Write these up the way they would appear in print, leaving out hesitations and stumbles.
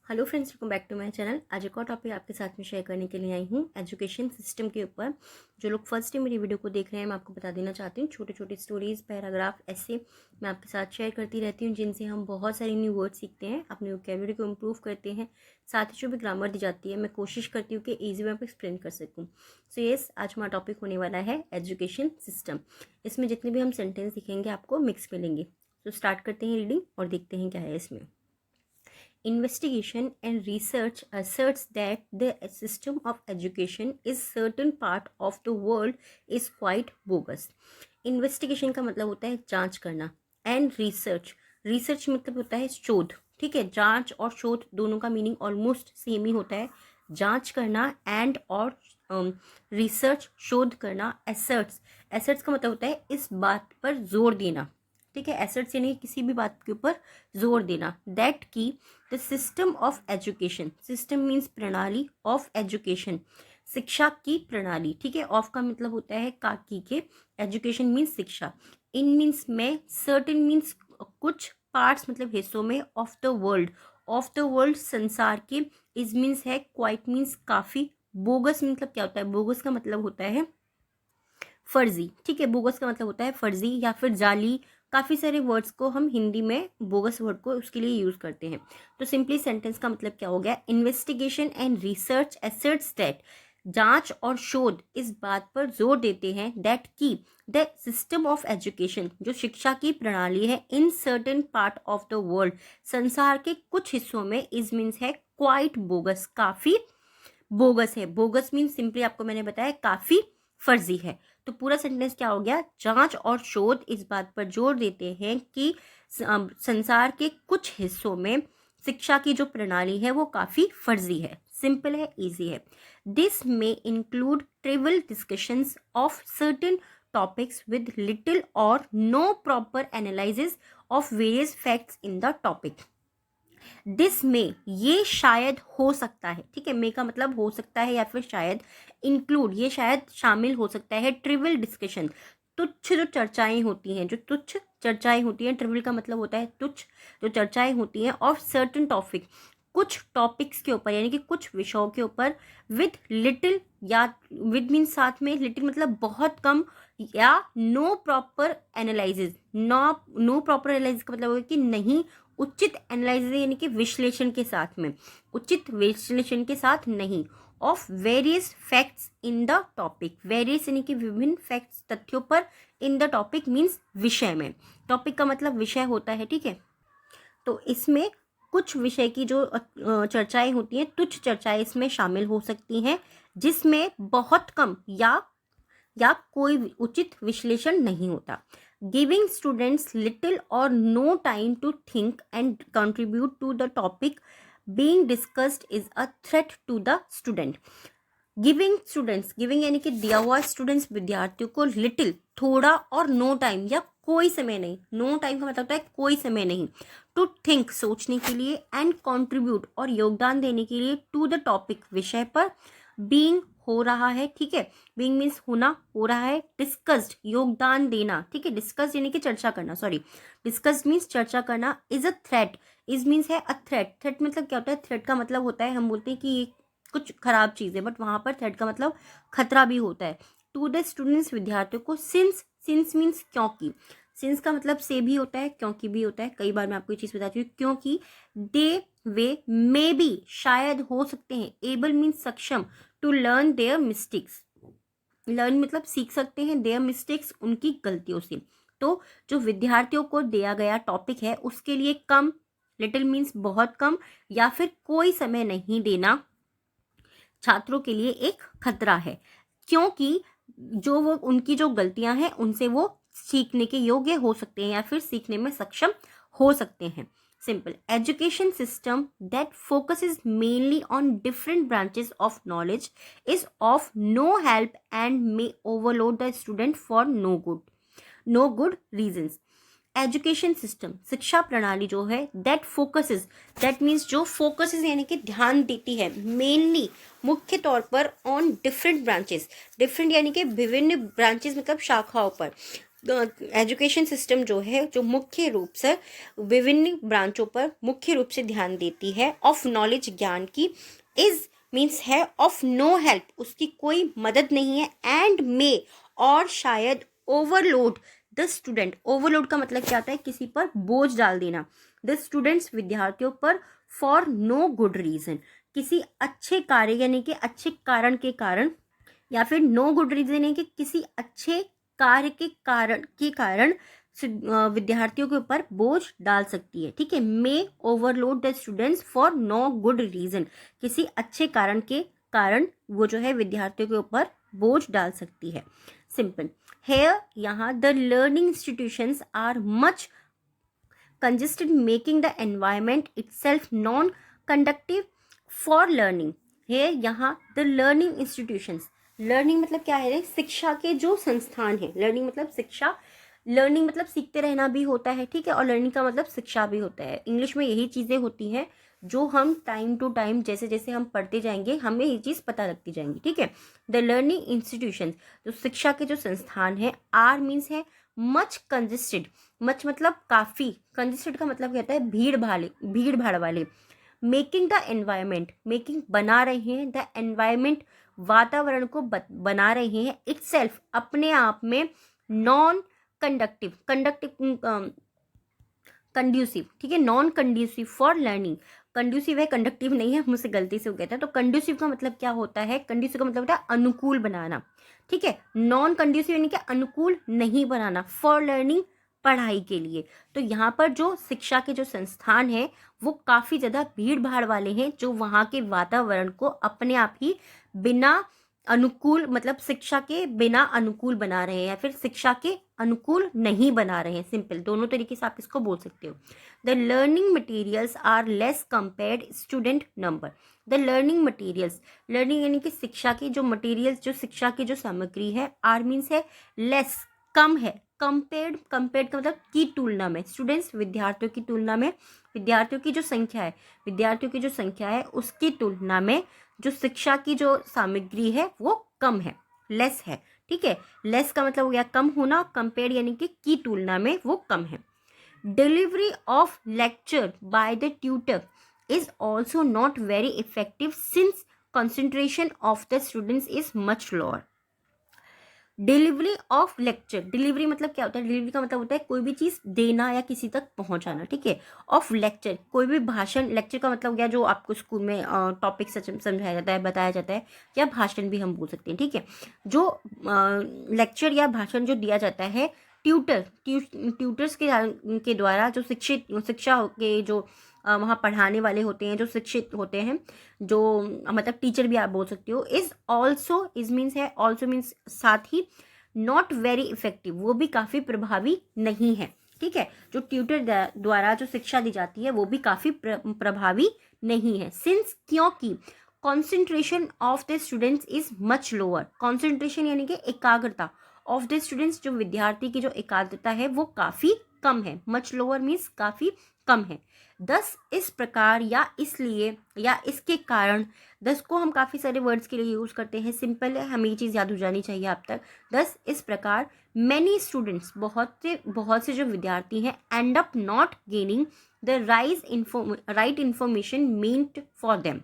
Hello friends, welcome back to my channel. आज एक और टॉपिक आपके साथ में शेयर करने के लिए आई हूँ एजुकेशन सिस्टम के ऊपर। जो लोग फर्स्ट टाइम मेरी वीडियो को देख रहे हैं, मैं आपको बता देना चाहती हूँ, छोटे छोटे स्टोरीज, पैराग्राफ, ऐसे मैं आपके साथ शेयर करती रहती हूँ, जिनसे हम बहुत सारे न्यू वर्ड सीखते हैं, अपने वोकैबुलरी को इम्प्रूव करते हैं। साथ ही जो भी ग्रामर दी जाती है, मैं कोशिश करती हूँ कि ईजी वे में एक्सप्लेन कर सकूँ। सो येस, आज हमारा टॉपिक होने वाला है एजुकेशन सिस्टम। इसमें जितने भी हम सेंटेंस दिखेंगे आपको मिक्स मिलेंगे। तो स्टार्ट करते हैं रीडिंग और देखते हैं क्या है इसमें। Investigation and research asserts that the system of education is certain part of the world is quite bogus. Investigation का मतलब होता है जांच करना, एंड रिसर्च मतलब होता है शोध। ठीक है, जांच और शोध दोनों का मीनिंग ऑलमोस्ट सेम ही होता है। जांच करना एंड और रिसर्च शोध करना। एसर्ट्स का मतलब होता है इस बात पर जोर देना। ठीक है, एसर्ट्स यानी किसी भी बात के ऊपर जोर देना। दैट की the system of education, system means प्रणाली, ऑफ एजुकेशन शिक्षा की प्रणाली। ठीक है, ऑफ का मतलब होता है काकी के, एजुकेशन मीन्स शिक्षा, इन मीन्स में, सर्टेन मीन्स कुछ, पार्ट्स मतलब हिस्सों में, ऑफ द वर्ल्ड संसार के, इज मीन्स है, क्वाइट मीन्स काफी, बोगस मतलब क्या होता है, बोगस का मतलब होता है फर्जी। ठीक है, बोगस का मतलब होता है फर्जी या फिर जाली। काफ़ी सारे वर्ड्स को हम हिंदी में बोगस वर्ड को उसके लिए यूज़ करते हैं। तो सिंपली सेंटेंस का मतलब क्या हो गया, इन्वेस्टिगेशन एंड रिसर्च एसर्ट्स दैट, जांच और शोध इस बात पर जोर देते हैं, दैट की द सिस्टम ऑफ एजुकेशन, जो शिक्षा की प्रणाली है, in certain part of the world संसार के कुछ हिस्सों में, इज मीन्स है क्वाइट बोगस काफ़ी बोगस है। बोगस मीन्स सिंपली आपको मैंने बताया काफ़ी फर्जी है। तो पूरा सेंटेंस क्या हो गया, जांच और शोध इस बात पर जोर देते हैं कि संसार के कुछ हिस्सों में शिक्षा की जो प्रणाली है वो काफ़ी फर्जी है। सिंपल है, इजी है। दिस में include trivial discussions of certain topics with little और no proper analysis of various facts in the topic. This में, ये शायद हो सकता है। ठीक है, मे का मतलब हो सकता है या फिर शायद, इंक्लूड ये शायद शामिल हो सकता है, ट्रिवियल डिस्कशन तुच्छ जो चर्चाएं होती हैं, जो तुच्छ चर्चाएं होती हैं, ट्रिवियल का मतलब होता है तुच्छ, जो चर्चाएं होती हैं, ऑफ सर्टन टॉपिक कुछ टॉपिक्स के ऊपर, यानी कि कुछ विषयों के ऊपर, विद लिटिल या विद मीन साथ में, लिटिल मतलब बहुत कम, या no proper analysis, no proper analysis का मतलब होगा कि नहीं उचित एनालिसिस यानी कि विश्लेषण के साथ में, उचित विश्लेषण के साथ नहीं, of various facts in the topic, various यानी कि विभिन्न फैक्ट्स तथ्यों पर, इन द टॉपिक मीन्स विषय में, टॉपिक का मतलब विषय होता है। ठीक है, तो इसमें कुछ विषय की जो चर्चाएं होती हैं, तुच्छ चर्चाएं इसमें शामिल हो सकती हैं, जिसमें बहुत कम या कोई उचित विश्लेषण नहीं होता। गिविंग स्टूडेंट्स लिटिल और no time to think and contribute to the topic being discussed is a threat to the student. Giving यानी कि दिया हुआ स्टूडेंट्स विद्यार्थियों को लिटिल थोड़ा और नो टाइम या कोई समय नहीं, नो टाइम का मतलब होता है कोई समय नहीं, टू थिंक सोचने के लिए, एंड कंट्रीब्यूट और योगदान देने के लिए, टू द टॉपिक विषय पर, बीइंग हो रहा है। ठीक है, बीइंग मीन्स होना, हो रहा है, डिस्कस्ड योगदान देना। ठीक है, डिस्कस यानी कि चर्चा करना, सॉरी, डिस्कस्ड मीन्स चर्चा करना, is a threat, is means है अ थ्रेट। थ्रेट मतलब क्या होता है, थ्रेट का मतलब होता है, हम बोलते हैं कि ये कुछ खराब चीज़ है, बट वहाँ पर थ्रेट का मतलब खतरा भी होता है। टू द स्टूडेंट्स विद्यार्थियों को, सिंस मीन्स क्योंकि, सिंस का मतलब से भी होता है, क्योंकि भी होता है। कई बार मैं आपको ये चीज़ बताती हूँ, क्योंकि दे वे मे बी शायद हो सकते हैं, एबल मीन्स सक्षम, to learn their mistakes, learn मतलब सीख सकते हैं, देयर मिस्टेक्स उनकी गलतियों से। तो जो विद्यार्थियों को दिया गया टॉपिक है उसके लिए कम, लिटिल मीन्स बहुत कम, या फिर कोई समय नहीं देना छात्रों के लिए एक खतरा है, क्योंकि जो वो उनकी जो गलतियां हैं उनसे वो सीखने के योग्य हो सकते हैं या फिर सीखने में सक्षम हो सकते हैं। Simple, education system that focuses mainly on different branches of knowledge is of no help and may overload the student for no good reasons. Education system शिक्षा प्रणाली जो है, दैट मीन्स जो फोकसेस यानी कि ध्यान देती है, मेनली मुख्य तौर पर, ऑन डिफरेंट ब्रांचेस, डिफरेंट यानी कि विभिन्न ब्रांचेस मतलब शाखाओं पर, एजुकेशन सिस्टम जो है, जो मुख्य रूप से विभिन्न ब्रांचों पर मुख्य रूप से ध्यान देती है, ऑफ नॉलेज ज्ञान की, इज मीन्स है, ऑफ नो हेल्प उसकी कोई मदद नहीं है, एंड मे और शायद ओवरलोड द स्टूडेंट। ओवरलोड का मतलब क्या होता है? किसी पर बोझ डाल देना। द स्टूडेंट्स विद्यार्थियों पर, फॉर नो गुड रीजन किसी अच्छे कार्य यानी कि अच्छे कारण के कारण, या फिर नो गुड रीजन है कि किसी अच्छे कार्य के कारण विद्यार्थियों के ऊपर बोझ डाल सकती है। ठीक है, may overload the students for no good reason किसी अच्छे कारण के कारण वो जो है विद्यार्थियों के ऊपर बोझ डाल सकती है। सिंपल। हेयर यहाँ the learning institutions are much congested, making the environment itself non conducive for learning। है यहाँ द लर्निंग इंस्टीट्यूशंस, लर्निंग मतलब क्या है? शिक्षा के जो संस्थान है। लर्निंग मतलब शिक्षा, लर्निंग मतलब सीखते रहना भी होता है, ठीक है, और लर्निंग का मतलब शिक्षा भी होता है। इंग्लिश में यही चीज़ें होती हैं जो हम टाइम टू टाइम जैसे जैसे हम पढ़ते जाएंगे हमें ये चीज़ पता लगती जाएंगी। ठीक है, द लर्निंग इंस्टीट्यूशंस जो शिक्षा के जो संस्थान है, आर मीन्स है मच कंजेस्टेड, मच मतलब काफ़ी, कंजेस्टेड का मतलब कहता है भीड़ भाड़ वाले, मेकिंग द एनवायरमेंट, मेकिंग बना रहे हैं, द एनवायरमेंट वातावरण को बना रहे हैं, इटसेल्फ अपने आप में, नॉन कंडक्टिव कंड्यूसिव, ठीक है, non conducive for learning. Conducive है, कंडक्टिव नहीं है, मुझसे गलती से हो गया था। तो कंड्यूसिव का मतलब क्या होता है? कंड्यूसिव का मतलब होता है अनुकूल बनाना। ठीक है, नॉन कंड्यूसिव यानी कि अनुकूल नहीं बनाना, फॉर लर्निंग पढ़ाई के लिए। तो यहाँ पर जो शिक्षा के जो संस्थान है वो काफ़ी ज़्यादा भीड़ भाड़ वाले हैं, जो वहाँ के वातावरण को अपने आप ही बिना अनुकूल मतलब शिक्षा के बिना अनुकूल बना रहे हैं, या फिर शिक्षा के अनुकूल नहीं बना रहे हैं। सिंपल, दोनों तरीके से आप इसको बोल सकते हो। The learning materials are less compared student number. The learning materials, learning यानी कि शिक्षा के जो मटेरियल्स, जो शिक्षा की जो सामग्री है, आर मीन्स है लेस, कम है, कंपेयर्ड का मतलब की तुलना में, स्टूडेंट्स विद्यार्थियों की तुलना में, विद्यार्थियों की जो संख्या है उसकी तुलना में जो शिक्षा की जो सामग्री है वो कम है, लेस है। ठीक है, लेस का मतलब हो गया कम होना, कंपेयर यानी कि की तुलना में वो कम है। Delivery of lecture by the tutor is also not very effective since concentration of the students is much lower। Delivery of lecture, delivery मतलब क्या होता है? डिलीवरी का मतलब होता है कोई भी चीज़ देना या किसी तक पहुंचाना। ठीक है, ऑफ लेक्चर कोई भी भाषण, लेक्चर का मतलब हो गया जो आपको स्कूल में टॉपिक समझाया जाता है, बताया जाता है, या भाषण भी हम बोल सकते हैं। ठीक है, जो लेक्चर या भाषण जो दिया जाता है ट्यूटर्स के द्वारा, जो शिक्षा के जो वहाँ पढ़ाने वाले होते हैं, जो शिक्षित होते हैं, जो मतलब टीचर भी आप बोल सकते हो, इज ऑल्सो, इज मीन्स है, ऑल्सो मीन्स साथ ही, नॉट वेरी इफेक्टिव वो भी काफ़ी प्रभावी नहीं है। ठीक है, जो ट्यूटर द्वारा जो शिक्षा दी जाती है वो भी काफ़ी प्रभावी नहीं है। सिंस क्योंकि concentration of the students is much lower, concentration यानी कि एकाग्रता, ऑफ द स्टूडेंट्स जो विद्यार्थी की जो एकाग्रता है वो काफ़ी कम है, मच लोअर मीन्स काफ़ी कम है। दस इस प्रकार या इसलिए या इसके कारण, दस को हम काफ़ी सारे वर्ड्स के लिए यूज़ करते हैं, सिंपल है, हमें ये चीज़ याद हो जानी चाहिए आप तक। दस इस प्रकार मैनी स्टूडेंट्स बहुत से जो विद्यार्थी हैं and up not gaining the right information meant for them.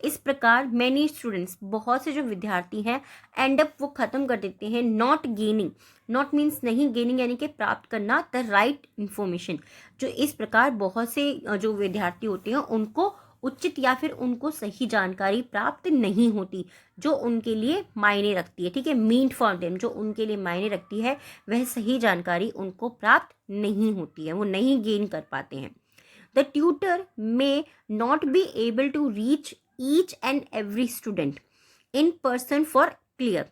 इस प्रकार मैनी स्टूडेंट्स बहुत से जो विद्यार्थी हैं एंड अप वो खत्म कर देते हैं, नॉट गेनिंग, नॉट मीन्स नहीं, गेनिंग यानी कि प्राप्त करना, द राइट इंफॉर्मेशन, जो इस प्रकार बहुत से जो विद्यार्थी होते हैं उनको उचित या फिर उनको सही जानकारी प्राप्त नहीं होती जो उनके लिए मायने रखती है। ठीक है, मीन्ट फॉर देम, जो उनके लिए मायने रखती है वह सही जानकारी उनको प्राप्त नहीं होती है, वो नहीं गेन कर पाते हैं। The tutor may not be able to reach each and every student in person for clear।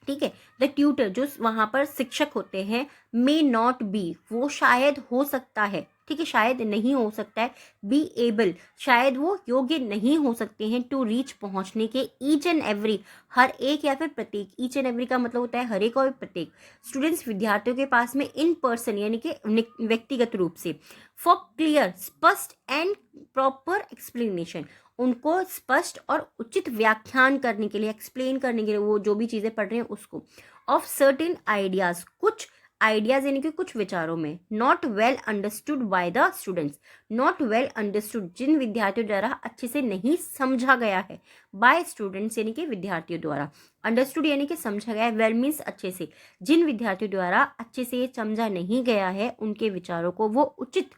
ठीक है, द ट्यूटर जो वहाँ पर शिक्षक होते हैं, मे नॉट बी वो शायद हो सकता है, ठीक है, शायद नहीं हो सकता है, बी एबल शायद वो योग्य नहीं हो सकते हैं, टू रीच पहुँचने के, ईच एंड एवरी हर एक या फिर प्रत्येक, ईच एंड एवरी का मतलब होता है हर एक और प्रत्येक, स्टूडेंट्स विद्यार्थियों के पास में, इन पर्सन यानी कि व्यक्तिगत रूप से, फॉर क्लियर स्पष्ट एंड प्रॉपर एक्सप्लेनेशन उनको स्पष्ट और उचित व्याख्यान करने के लिए, एक्सप्लेन करने के लिए, वो जो भी चीज़ें पढ़ रहे हैं उसको, ऑफ सर्टेन आइडियाज, कुछ आइडियाज यानी कि कुछ विचारों में, not well understood by the students, not well understood जिन विद्यार्थियों द्वारा अच्छे से नहीं समझा गया है, बाय स्टूडेंट्स यानी कि विद्यार्थियों द्वारा, अंडरस्टूड यानी कि समझा गया है, वेल मीन्स अच्छे से, जिन विद्यार्थियों द्वारा अच्छे से ये समझा नहीं गया है उनके विचारों को वो उचित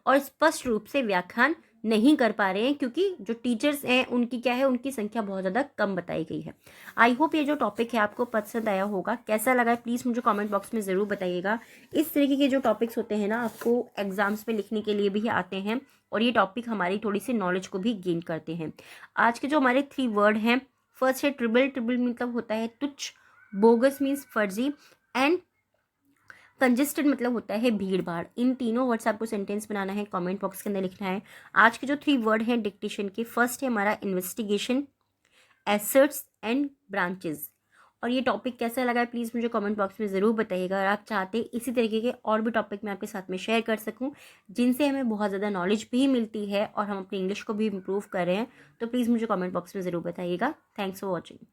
और स्पष्ट रूप से व्याख्यान नहीं कर पा रहे हैं, क्योंकि जो टीचर्स हैं उनकी क्या है, उनकी संख्या बहुत ज़्यादा कम बताई गई है। आई होप ये जो टॉपिक है आपको पसंद आया होगा। कैसा लगा है प्लीज़ मुझे कमेंट बॉक्स में ज़रूर बताइएगा। इस तरीके के जो टॉपिक्स होते हैं ना आपको एग्जाम्स में लिखने के लिए भी आते हैं, और ये टॉपिक हमारी थोड़ी सी नॉलेज को भी गेन करते हैं। आज के जो हमारे 3 वर्ड हैं, फर्स्ट है ट्रिबल, ट्रिबल मतलब होता है तुच्छ, बोगस मीन्स फर्जी, एंड कंजेस्टेड मतलब होता है भीड़ भाड़। इन तीनों वर्ड्स आपको सेंटेंस बनाना है, कमेंट बॉक्स के अंदर लिखना है। आज के जो 3 वर्ड हैं डिक्टेशन के, फर्स्ट है हमारा इन्वेस्टिगेशन, एसर्ट्स एंड ब्रांचेस। और ये टॉपिक कैसा लगा है प्लीज़ मुझे कमेंट बॉक्स में ज़रूर बताइएगा। और आप चाहते हैं इसी तरीके के और भी टॉपिक मैं आपके साथ में शेयर कर सकूं, जिनसे हमें बहुत ज़्यादा नॉलेज भी मिलती है और हम अपनी इंग्लिश को भी इम्प्रूव कर रहे हैं, तो प्लीज़ मुझे कमेंट बॉक्स में ज़रूर बताइएगा। Thanks for watching.